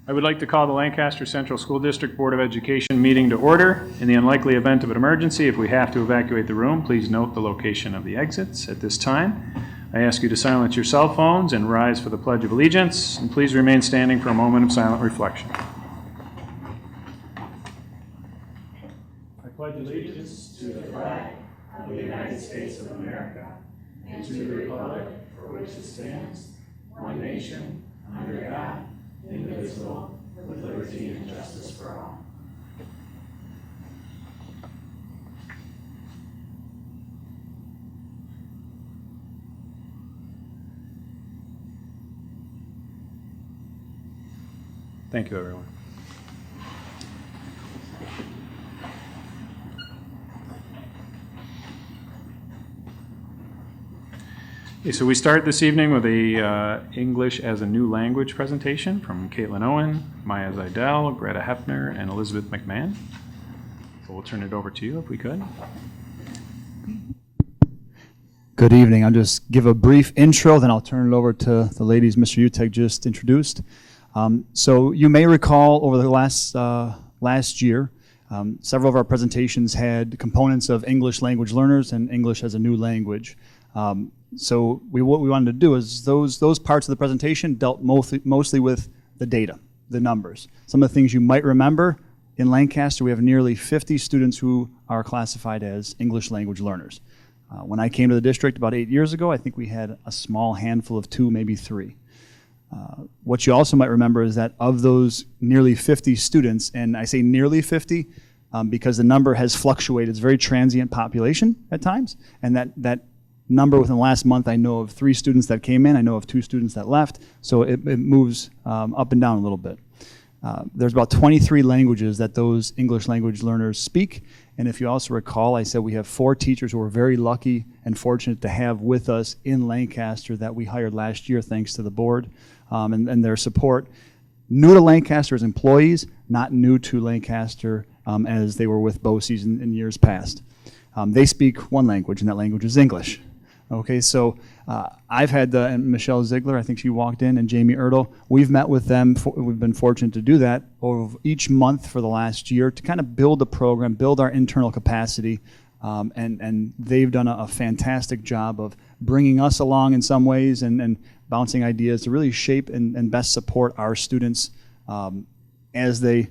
I would like to call the Lancaster Central School District Board of Education meeting to order. In the unlikely event of an emergency, if we have to evacuate the room, please note the location of the exits. At this time, I ask you to silence your cell phones and rise for the Pledge of Allegiance, and please remain standing for a moment of silent reflection. I pledge allegiance to the flag of the United States of America and to the republic for which it stands, one nation, under God, indivisible, with liberty and justice for all. Thank you, everyone. Okay, so we start this evening with a English as a New Language presentation from Caitlin Owen, Maya Zidell, Greta Hefner, and Elizabeth McMahon. So we'll turn it over to you if we could. Good evening. I'll just give a brief intro, then I'll turn it over to the ladies Mr. Utek just introduced. So you may recall over the last year, several of our presentations had components of English language learners and English as a new language. So what we wanted to do is those parts of the presentation dealt mostly with the data, the numbers. Some of the things you might remember, in Lancaster we have nearly 50 students who are classified as English language learners. When I came to the district about 8 years ago, I think we had a small handful of 2, maybe 3. What you also might remember is that of those nearly 50 students, and I say nearly 50 because the number has fluctuated, it's a very transient population at times, and that number within the last month, I know of 3 students that came in, I know of 2 students that left, so it moves up and down a little bit. There's about 23 languages that those English language learners speak, and if you also recall, I said we have 4 teachers who were very lucky and fortunate to have with us in Lancaster that we hired last year thanks to the board and their support. New to Lancaster as employees, not new to Lancaster as they were with BOCES in years past. They speak one language, and that language is English. Okay, so I've had and Michelle Ziegler, I think she walked in, and Jamie Ertl. We've met with them. We've been fortunate to do that over each month for the last year to kind of build the program, build our internal capacity, and they've done a fantastic job of bringing us along in some ways and bouncing ideas to really shape and best support our students as they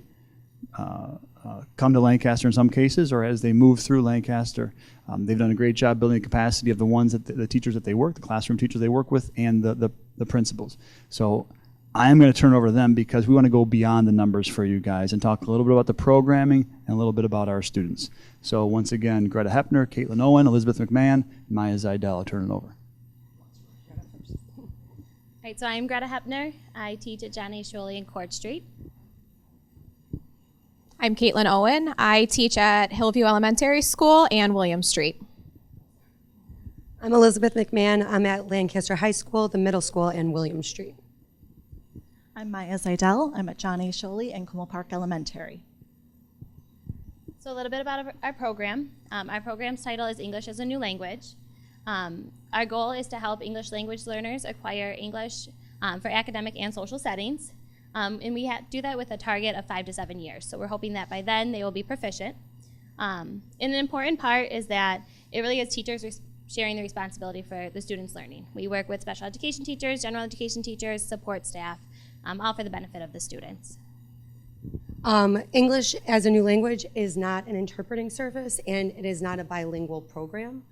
come to Lancaster in some cases, or as they move through Lancaster. They've done a great job building the capacity of the ones that the teachers that they work, the classroom teachers they work with, and the principals. So I'm going to turn it over to them because we want to go beyond the numbers for you guys and talk a little bit about the programming and a little bit about our students. So once again, Greta Hefner, Caitlin Owen, Elizabeth McMahon, Maya Zidell. I'll turn it over. All right, so I'm Greta Hefner. I teach at John A. Sholey in Court Street. I'm Caitlin Owen. I teach at Hillview Elementary School and William Street. I'm Elizabeth McMahon. I'm at Lancaster High School, the middle school, and William Street. I'm Maya Zidell. I'm at John A. Sholey and Como Park Elementary. So a little bit about our program. Our program's title is English as a New Language. Our goal is to help English language learners acquire English for academic and social settings. And we do that with a target of 5 to 7 years. So we're hoping that by then they will be proficient. And an important part is that it really is teachers sharing the responsibility for the students' learning. We work with special education teachers, general education teachers, support staff, all for the benefit of the students. English as a New Language is not an interpreting service, and it is not a bilingual program.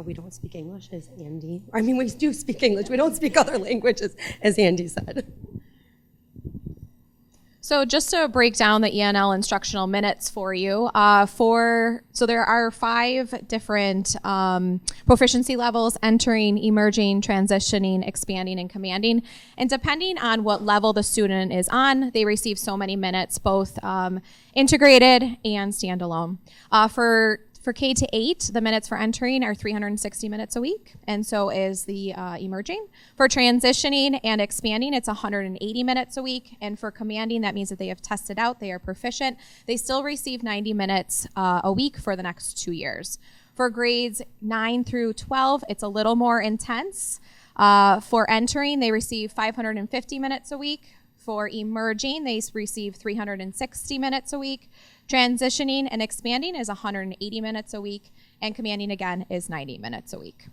We don't speak English, as Andy. I mean, we do speak English. We don't speak other languages, as Andy said. So just to break down the ENL instructional minutes for you, so there are 5 different proficiency levels: entering, emerging, transitioning, expanding, and commanding. And depending on what level the student is on, they receive so many minutes, both integrated and standalone. For K to 8, the minutes for entering are 360 minutes a week, and so is the emerging. For transitioning and expanding, it's 180 minutes a week, and for commanding, that means that they have tested out, they are proficient. They still receive 90 minutes a week for the next 2 years. For grades 9 through 12, it's a little more intense. For entering, they receive 550 minutes a week. For emerging, they receive 360 minutes a week. Transitioning and expanding is 180 minutes a week. And commanding, again, is 90 minutes a week.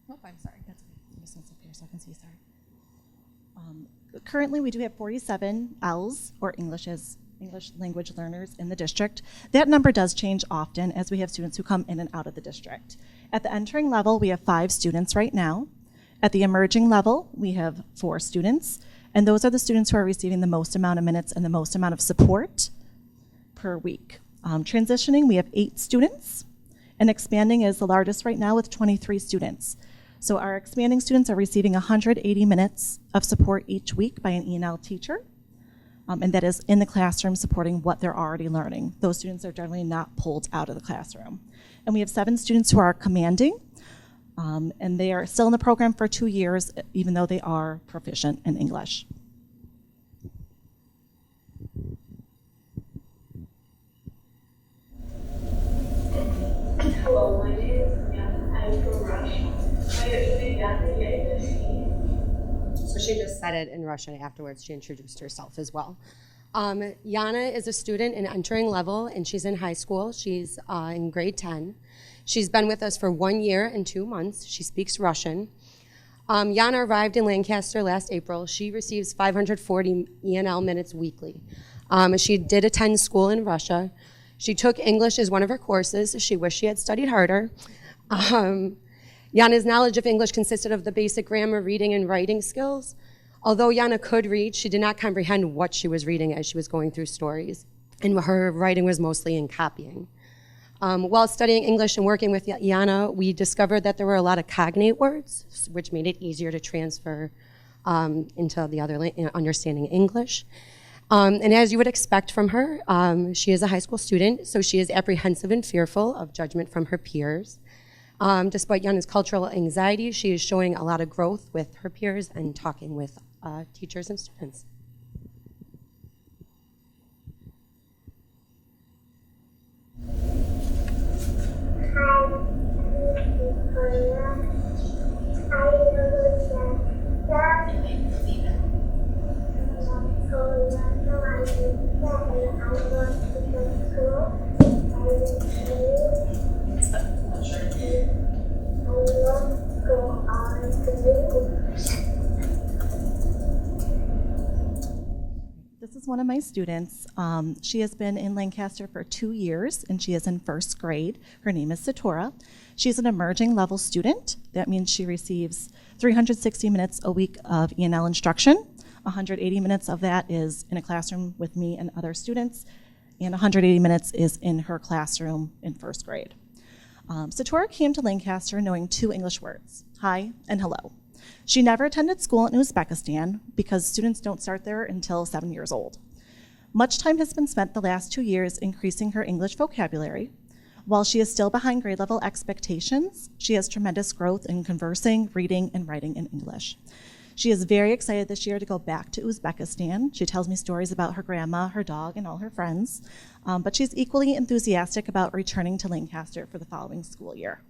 Oh, I'm sorry. That's okay. I'm just gonna sit here so I can see. Sorry. Currently, we do have 47 Ls, or English language learners in the district. That number does change often as we have students who come in and out of the district. At the entering level, we have 5 students right now. At the emerging level, we have 4 students, and those are the students who are receiving the most amount of minutes and the most amount of support per week. Transitioning, we have 8 students, and expanding is the largest right now with 23 students. So our expanding students are receiving 180 minutes of support each week by an E&L teacher, and that is in the classroom supporting what they're already learning. Those students are generally not pulled out of the classroom. And we have 7 students who are commanding, and they are still in the program for 2 years, even though they are proficient in English. Hello, my name is Yana. I'm from Russia. So she just said it in Russian afterwards. She introduced herself as well. Yana is a student in entering level, and she's in high school. She's in grade 10. She's been with us for 1 year and 2 months. She speaks Russian. Yana arrived in Lancaster last April. She receives 540 E&L minutes weekly. She did attend school in Russia. She took English as one of her courses. She wished she had studied harder. Yana's knowledge of English consisted of the basic grammar, reading, and writing skills. Although Yana could read, she did not comprehend what she was reading as she was going through stories, and her writing was mostly in copying. While studying English and working with Yana, we discovered that there were a lot of cognate words, which made it easier to transfer into the other understanding English. And as you would expect from her, she is a high school student, so she is apprehensive and fearful of judgment from her peers. Despite Yana's cultural anxiety, she is showing a lot of growth with her peers and talking with teachers and students. This is one of my students. She has been in Lancaster for 2 years, and she is in first grade. Her name is Satora. She's an emerging level student. That means she receives 360 minutes a week of E&L instruction. 180 minutes of that is in a classroom with me and other students, and 180 minutes is in her classroom in first grade. Satora came to Lancaster knowing 2 English words, hi and hello. She never attended school in Uzbekistan because students don't start there until 7 years old. Much time has been spent the last 2 years increasing her English vocabulary. While she is still behind grade level expectations, she has tremendous growth in conversing, reading, and writing in English. She is very excited this year to go back to Uzbekistan. She tells me stories about her grandma, her dog, and all her friends. But she's equally enthusiastic about returning to Lancaster for the following school year.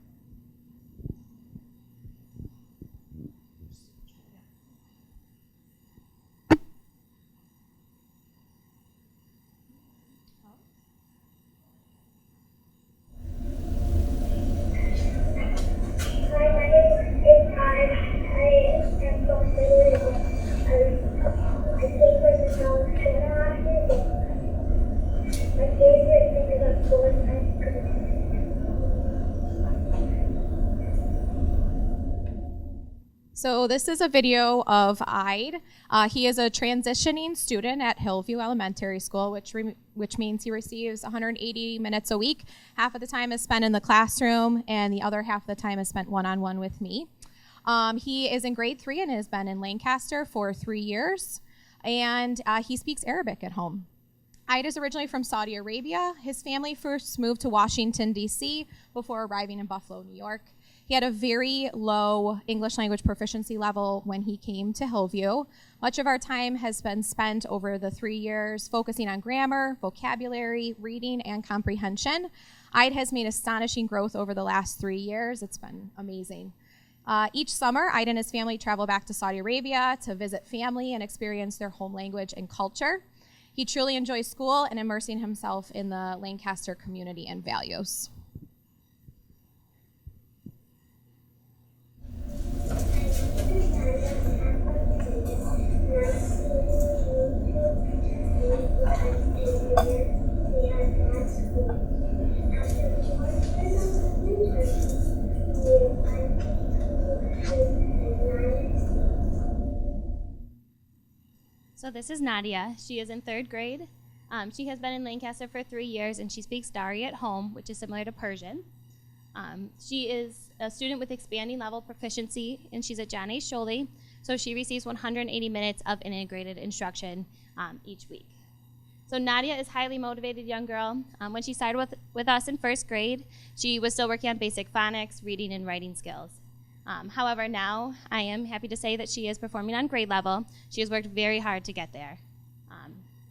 So this is a video of Ide. He is a transitioning student at Hillview Elementary School, which means he receives 180 minutes a week. Half of the time is spent in the classroom, and the other half of the time is spent one-on-one with me. He is in grade 3 and has been in Lancaster for 3 years, and he speaks Arabic at home. Ide is originally from Saudi Arabia. His family first moved to Washington, D.C. before arriving in Buffalo, New York. He had a very low English language proficiency level when he came to Hillview. Much of our time has been spent over the 3 years focusing on grammar, vocabulary, reading, and comprehension. Ide has made astonishing growth over the last 3 years. It's been amazing. Each summer, Ida and his family travel back to Saudi Arabia to visit family and experience their home language and culture. He truly enjoys school and immersing himself in the Lancaster community and values. So this is Nadia. She is in 3rd grade. She has been in Lancaster for 3 years, and she speaks Dari at home, which is similar to Persian. She is a student with expanding level proficiency, and she's at John A. Sholey, so she receives 180 minutes of integrated instruction each week. So Nadia is a highly motivated young girl. When she started with us in 1st grade, she was still working on basic phonics, reading, and writing skills. However, now I am happy to say that she is performing on grade level. She has worked very hard to get there.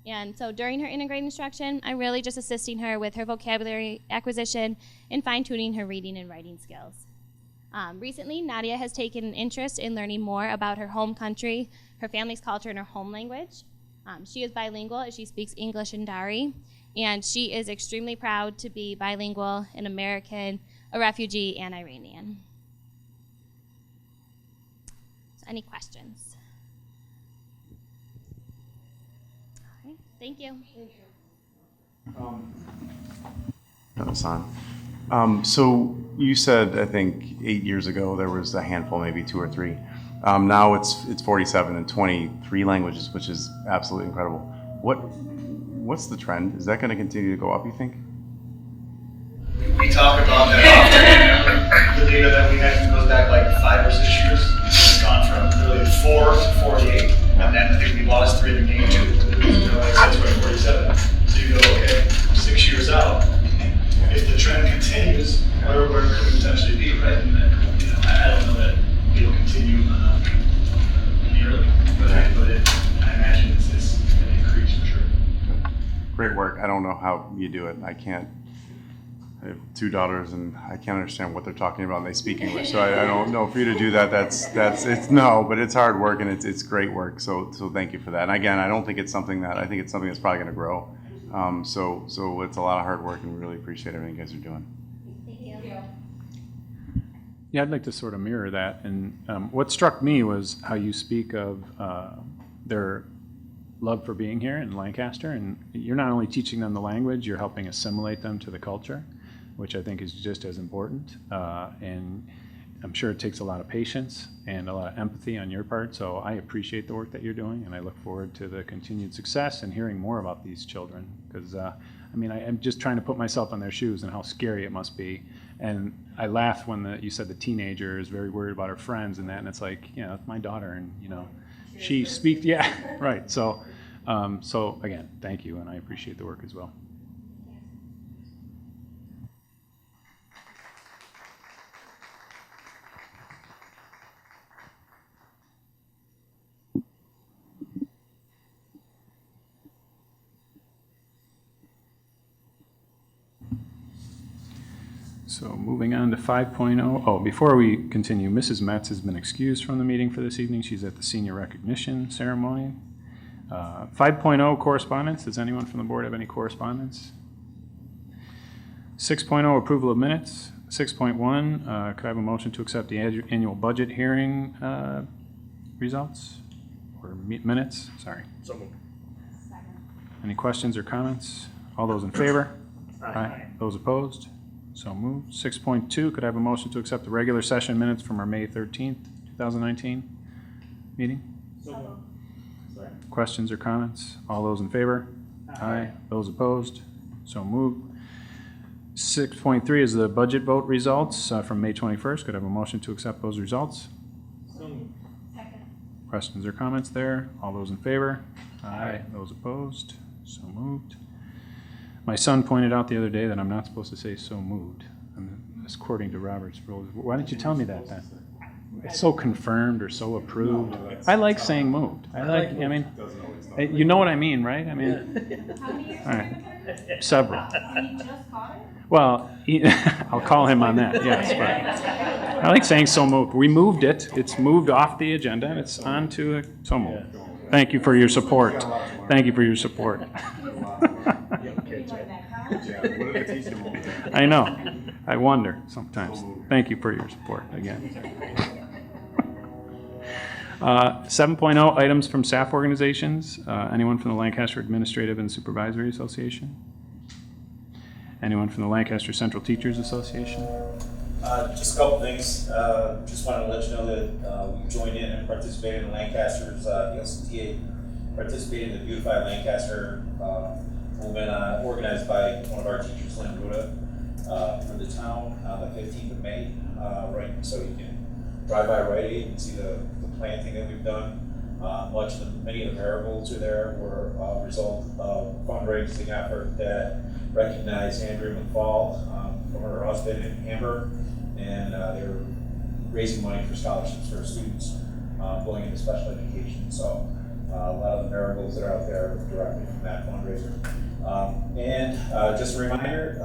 And so during her integrated instruction, I'm really just assisting her with her vocabulary acquisition and fine-tuning her reading and writing skills. Recently, Nadia has taken an interest in learning more about her home country, her family's culture, and her home language. She is bilingual as she speaks English and Dari, and she is extremely proud to be bilingual, an American, a refugee, and Iranian. So any questions? All right, thank you. That's on. So you said, I think, 8 years ago there was a handful, maybe 2 or 3. Now it's 47 and 23 languages, which is absolutely incredible. What's the trend? Is that going to continue to go up, you think? We talk about that often. The data that we had goes back like 5 or 6 years. It's gone from really 4 to 48, and then I think we lost 3 and gained 2. Like that's why 47. So you go, okay, 6 years out. If the trend continues, where could we potentially be, right? And I don't know that it'll continue nearly, but I imagine it's going to increase for sure. Great work. I don't know how you do it. I have 2 daughters, and I can't understand what they're talking about, and they speak English. So I don't know, for you to do that, but it's hard work, and it's great work. So thank you for that. And again, I think it's something that's probably going to grow. So it's a lot of hard work, and we really appreciate everything you guys are doing. Thank you. Yeah, I'd like to sort of mirror that. And what struck me was how you speak of their love for being here in Lancaster. And you're not only teaching them the language, you're helping assimilate them to the culture, which I think is just as important. And I'm sure it takes a lot of patience and a lot of empathy on your part. So I appreciate the work that you're doing, and I look forward to the continued success and hearing more about these children. Because, I'm just trying to put myself in their shoes and how scary it must be. And I laughed when you said the teenager is very worried about her friends and that, and it's like, that's my daughter, and, she speaks, right. So again, thank you, and I appreciate the work as well. So moving on to 5.0. Oh, before we continue, Mrs. Metz has been excused from the meeting for this evening. She's at the senior recognition ceremony. 5.0 correspondence. Does anyone from the board have any correspondence? 6.0 approval of minutes. 6.1, could I have a motion to accept the annual budget hearing results or minutes? Sorry. So moved. Any questions or comments? All those in favor? Aye. Those opposed? So moved. 6.2, could I have a motion to accept the regular session minutes from our May 13th, 2019 meeting? So moved. Sorry. Questions or comments? All those in favor? Aye. Those opposed? So moved. 6.3 is the budget vote results from May 21st. Could I have a motion to accept those results? So moved. Questions or comments there? All those in favor? Aye. Those opposed? So moved. My son pointed out the other day that I'm not supposed to say "so moved." I'm just according to Robert's rules. Why didn't you tell me that then? It's so confirmed or so approved. I like saying moved. You know what I mean, right? All right. Several. Well, I'll call him on that, yes. I like saying so moved. We moved it. It's moved off the agenda and it's on to so moved. Thank you for your support. Thank you for your support. I know. I wonder sometimes. Thank you for your support again. 7.0 items from staff organizations. Anyone from the Lancaster Administrative and Supervisory Association? Anyone from the Lancaster Central Teachers Association? Just a couple things. Just wanted to let you know that we joined in and participated in Lancaster's LCTA, participated in the Beautify Lancaster movement organized by one of our teachers, Lynn Ruda, for the town on the 15th of May. Right, so you can drive by Rite Aid and see the planting that we've done. Many of the marigolds are there were a result of fundraising effort that recognized Andrea McFall from her husband and Amber, and they're raising money for scholarships for students going into special education. So a lot of the marigolds that are out there are directly from that fundraiser. And just a reminder,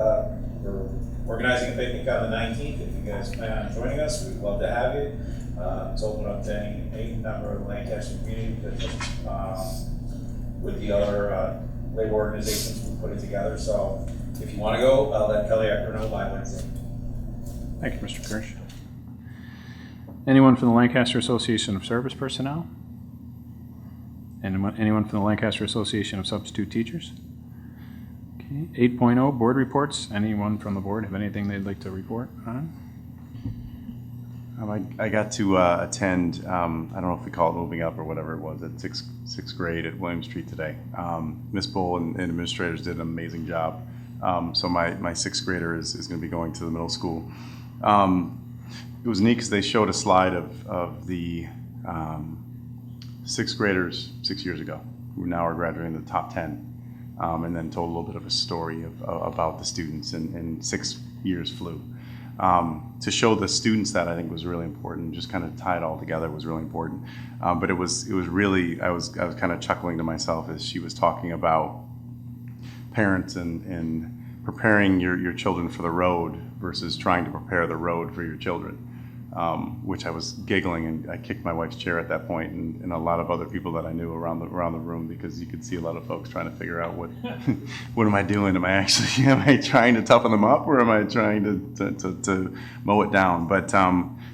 we're organizing a picnic on the 19th. If you guys plan on joining us, we'd love to have you. It's open up to any member of the Lancaster community with the other labor organizations we put it together. So if you want to go, let Kelly Ecker know by Wednesday. Thank you, Mr. Kirsch. Anyone from the Lancaster Association of Service Personnel? Anyone from the Lancaster Association of Substitute Teachers? Okay. 8.0 board reports. Anyone from the board have anything they'd like to report on? I got to attend, I don't know if we call it moving up or whatever it was, at sixth grade at William Street today. Miss Bull and administrators did an amazing job. So my sixth grader is going to be going to the middle school. It was neat because they showed a slide of the sixth graders 6 years ago who now are graduating the top 10, and then told a little bit of a story about the students, and 6 years flew. To show the students that, I think, was really important. Just kind of tie it all together was really important. But it was really, I was kind of chuckling to myself as she was talking about parents and preparing your children for the road versus trying to prepare the road for your children, which I was giggling, and I kicked my wife's chair at that point, and a lot of other people that I knew around the room, because you could see a lot of folks trying to figure out what what am I doing? Am I trying to toughen them up, or am I trying to mow it down? But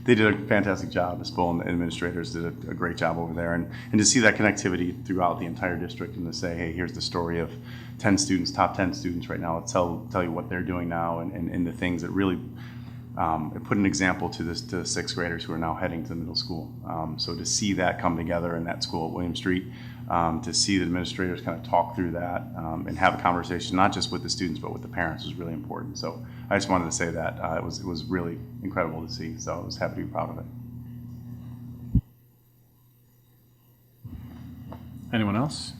they did a fantastic job. Ms. Bull and the administrators did a great job over there, and to see that connectivity throughout the entire district, and to say, hey, here's the story of 10 students, top 10 students right now. Let's tell you what they're doing now, and the things that really it put an example to sixth graders who are now heading to middle school. So to see that come together in that school at William Street, to see the administrators kind of talk through that and have a conversation, not just with the students, but with the parents, was really important. So I just wanted to say that. It was really incredible to see. So I was happy to be proud of it. Anyone else?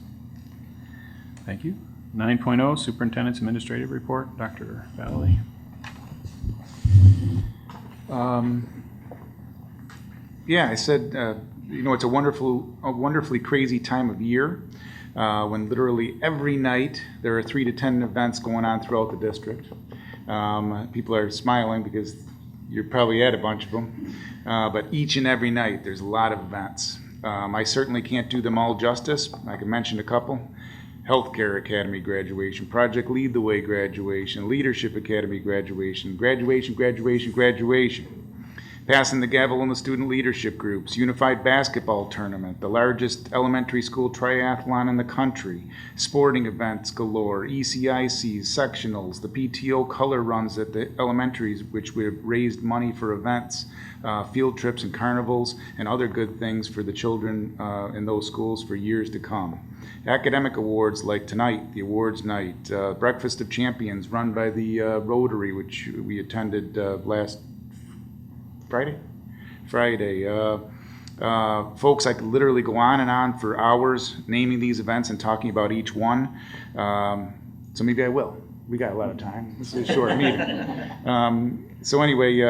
Thank you. 9.0 Superintendent's Administrative Report. Dr. Valley. Yeah, I said, it's a wonderfully crazy time of year when literally every night there are 3 to 10 events going on throughout the district. People are smiling because you're probably at a bunch of them, but each and every night there's a lot of events. I certainly can't do them all justice. I can mention a couple. Healthcare Academy graduation, Project Lead the Way graduation, Leadership Academy graduation, graduation, passing the gavel in the student leadership groups, Unified Basketball Tournament, the largest elementary school triathlon in the country, sporting events galore, ECICs, sectionals, the PTO color runs at the elementaries, which we have raised money for events, field trips and carnivals, and other good things for the children in those schools for years to come. Academic awards like tonight, the awards night, Breakfast of Champions run by the Rotary, which we attended last Friday. Folks, I could literally go on and on for hours naming these events and talking about each one. So maybe I will. We got a lot of time. This is a short meeting. So anyway,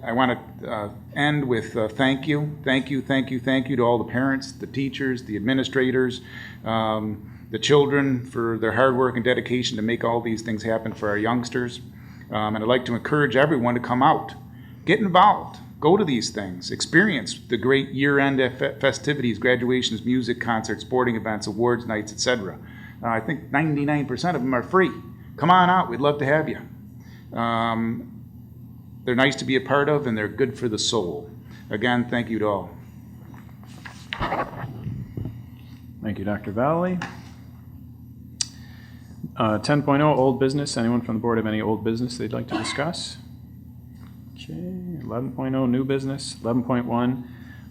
I want to end with thank you to all the parents, the teachers, the administrators, the children for their hard work and dedication to make all these things happen for our youngsters. And I'd like to encourage everyone to come out, get involved. Go to these things. Experience the great year-end festivities, graduations, music, concerts, sporting events, awards nights, etc. I think 99% of them are free. Come on out. We'd love to have you. They're nice to be a part of, and they're good for the soul. Again, thank you to all. Thank you, Dr. Valley. 10.0, old business. Anyone from the board have any old business they'd like to discuss? Okay, 11.0, new business. 11.1,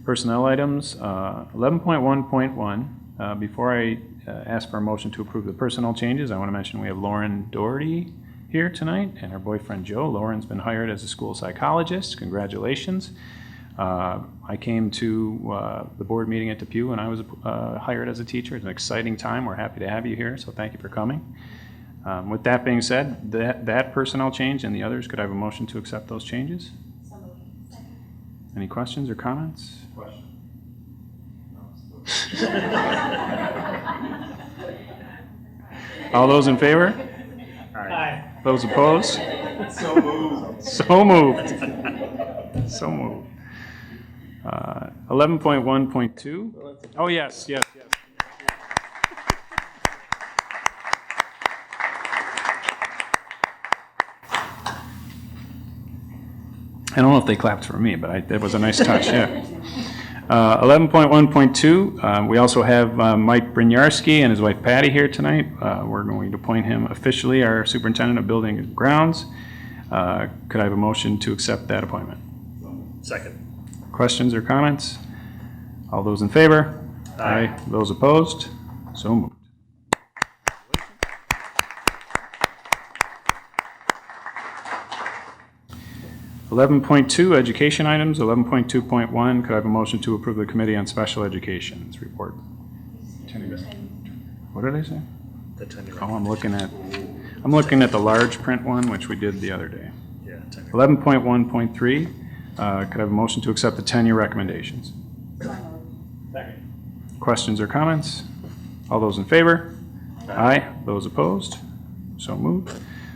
personnel items. 11.1.1, before I ask for a motion to approve the personnel changes, I want to mention we have Lauren Doherty here tonight and her boyfriend Joe. Lauren's been hired as a school psychologist. Congratulations. I came to the board meeting at Depew when I was hired as a teacher. It's an exciting time. We're happy to have you here, so thank you for coming. With that being said, that personnel change and the others, could I have a motion to accept those changes? Any questions or comments? All those in favor? Aye. Those opposed? So moved. So moved. So moved. 11.1.2. Oh, yes. I don't know if they clapped for me, but that was a nice touch, yeah. 11.1.2, we also have Mike Bryniarski and his wife Patty here tonight. We're going to appoint him officially our superintendent of building and grounds. Could I have a motion to accept that appointment? Second. Questions or comments? All those in favor? Aye. Those opposed? So moved. (11.2) education items. 11.2.1. Could I have a motion to approve the Committee on Special Education's report? What did I say? Oh, I'm looking at the large print one, which we did the other day. 11.1.3. Could I have a motion to accept the tenure recommendations? Second. Questions or comments? All those in favor? Aye. Those opposed? So moved.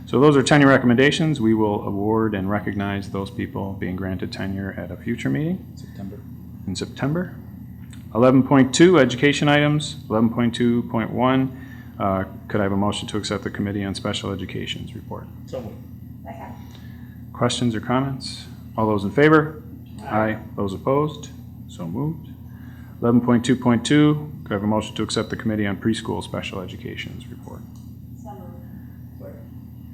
So those are tenure recommendations. We will award and recognize those people being granted tenure at a future meeting. In September. 11.2, education items. 11.2.1. Could I have a motion to accept the Committee on Special Education's report? So moved. Questions or comments? All those in favor? Aye. Those opposed? So moved. 11.2.2, could I have a motion to accept the Committee on Preschool Special Education's report?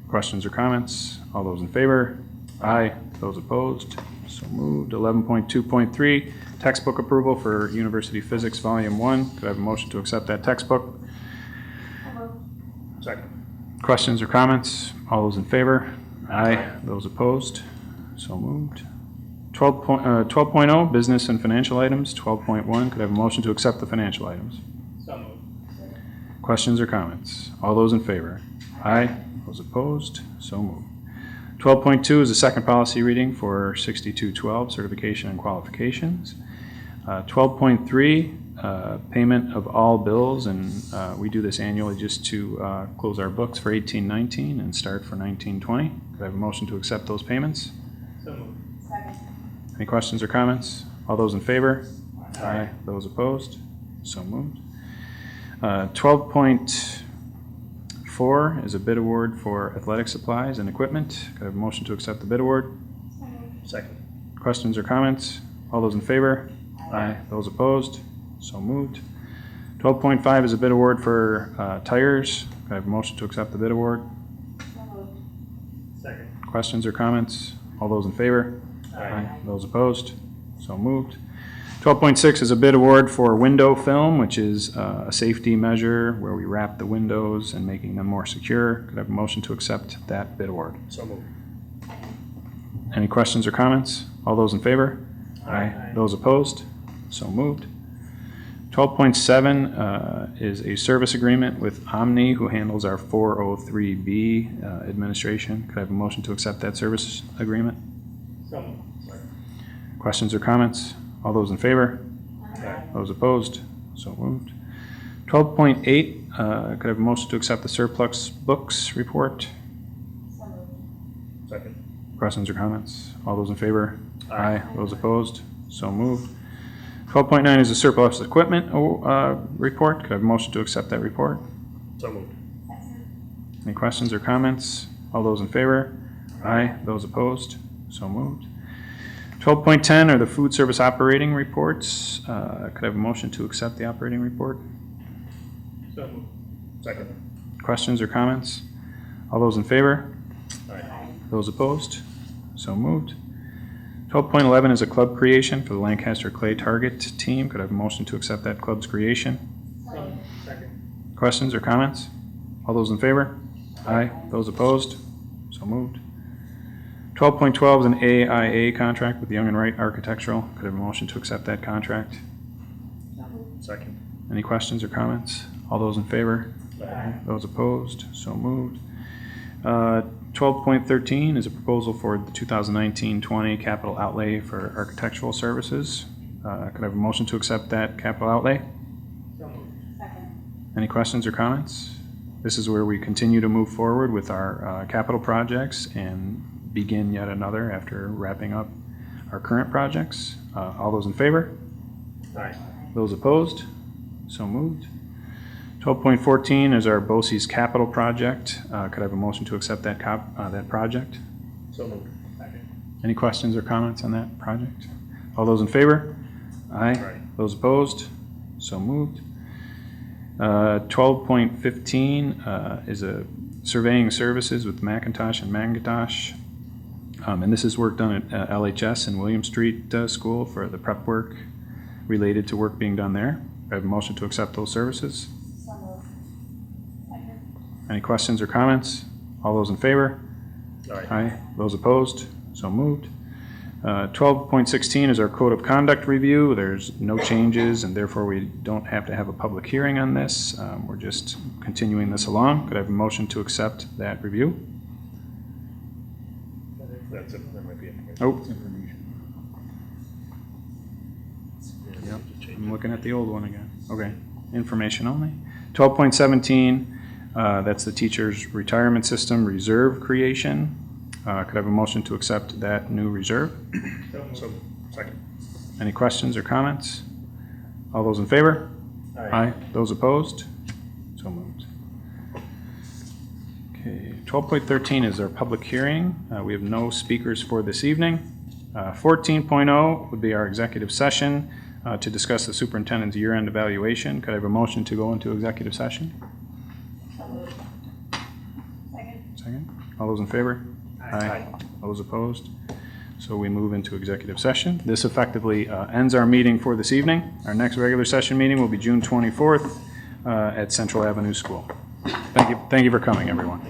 Questions or comments? All those in favor? Aye. Those opposed? So moved. 11.2.3, textbook approval for University Physics Volume 1. Could I have a motion to accept that textbook? Second. Questions or comments? All those in favor? Aye. Those opposed? So moved. 12.0, business and financial items. 12.1, could I have a motion to accept the financial items? So moved. Questions or comments? All those in favor? Aye. Those opposed? So moved. 12.2 is the second policy reading for 6212, certification and qualifications. 12.3, payment of all bills, and we do this annually just to close our books for 18-19 and start for 19-20. Could I have a motion to accept those payments? So moved. Any questions or comments? All those in favor? Aye. Those opposed? So moved. 12.4 is a bid award for athletic supplies and equipment. Could I have a motion to accept the bid award? Second. Questions or comments? All those in favor? Aye. Those opposed? So moved. 12.5 is a bid award for tires. Could I have a motion to accept the bid award? Second. Questions or comments? All those in favor? Aye. Those opposed? So moved. 12.6 is a bid award for window film, which is a safety measure where we wrap the windows and making them more secure. Could I have a motion to accept that bid award? So moved. Any questions or comments? All those in favor? Aye. Those opposed? So moved. 12.7 is a service agreement with Omni, who handles our 403B administration. Could I have a motion to accept that service agreement? So moved. Questions or comments? All those in favor? Aye. Those opposed? So moved. 12.8, could I have a motion to accept the surplus books report? Second. Questions or comments? All those in favor? Aye. Those opposed? So moved. 12.9 is a surplus equipment report. Could I have a motion to accept that report? So moved. Any questions or comments? All those in favor? Aye. Those opposed? So moved. 12.10 are the food service operating reports. Could I have a motion to accept the operating report? So moved. Second. Questions or comments? All those in favor? Aye. Those opposed? So moved. 12.11 is a club creation for the Lancaster Clay Target team. Could I have a motion to accept that club's creation? Second. Questions or comments? All those in favor? Aye. Those opposed? So moved. 12.12 is an AIA contract with Young and Wright Architectural. Could I have a motion to accept that contract? Second. Any questions or comments? All those in favor? Aye. Those opposed? So moved. 12.13 is a proposal for the 2019-20 capital outlay for architectural services. Could I have a motion to accept that capital outlay? So moved. Any questions or comments? This is where we continue to move forward with our capital projects and begin yet another after wrapping up our current projects. All those in favor? Aye. Those opposed? So moved. 12.14 is our BOCES capital project. Could I have a motion to accept that that project? So moved. Second. Any questions or comments on that project? All those in favor? Aye. Aye. Those opposed? So moved. 12.15 is a surveying services with McIntosh and Mangintosh. And this is work done at LHS and William Street School for the prep work related to work being done there. I have a motion to accept those services. Any questions or comments? All those in favor? Aye. Aye. Those opposed? So moved. 12.16 is our code of conduct review. There's no changes, and therefore we don't have to have a public hearing on this. We're just continuing this along. Could I have a motion to accept that review? That's it. That might be it. Oh. Yep. I'm looking at the old one again. Okay. Information only. 12.17, that's the teacher's retirement system reserve creation. Could I have a motion to accept that new reserve? So second. Any questions or comments? All those in favor? Aye. Those opposed? So moved. Okay, 12.13 is our public hearing. We have no speakers for this evening. 14.0 would be our executive session to discuss the superintendent's year-end evaluation. Could I have a motion to go into executive session? Second. All those in favor? Aye. Those opposed? So we move into executive session. This effectively ends our meeting for this evening. Our next regular session meeting will be June 24th at Central Avenue School. Thank you for coming, everyone.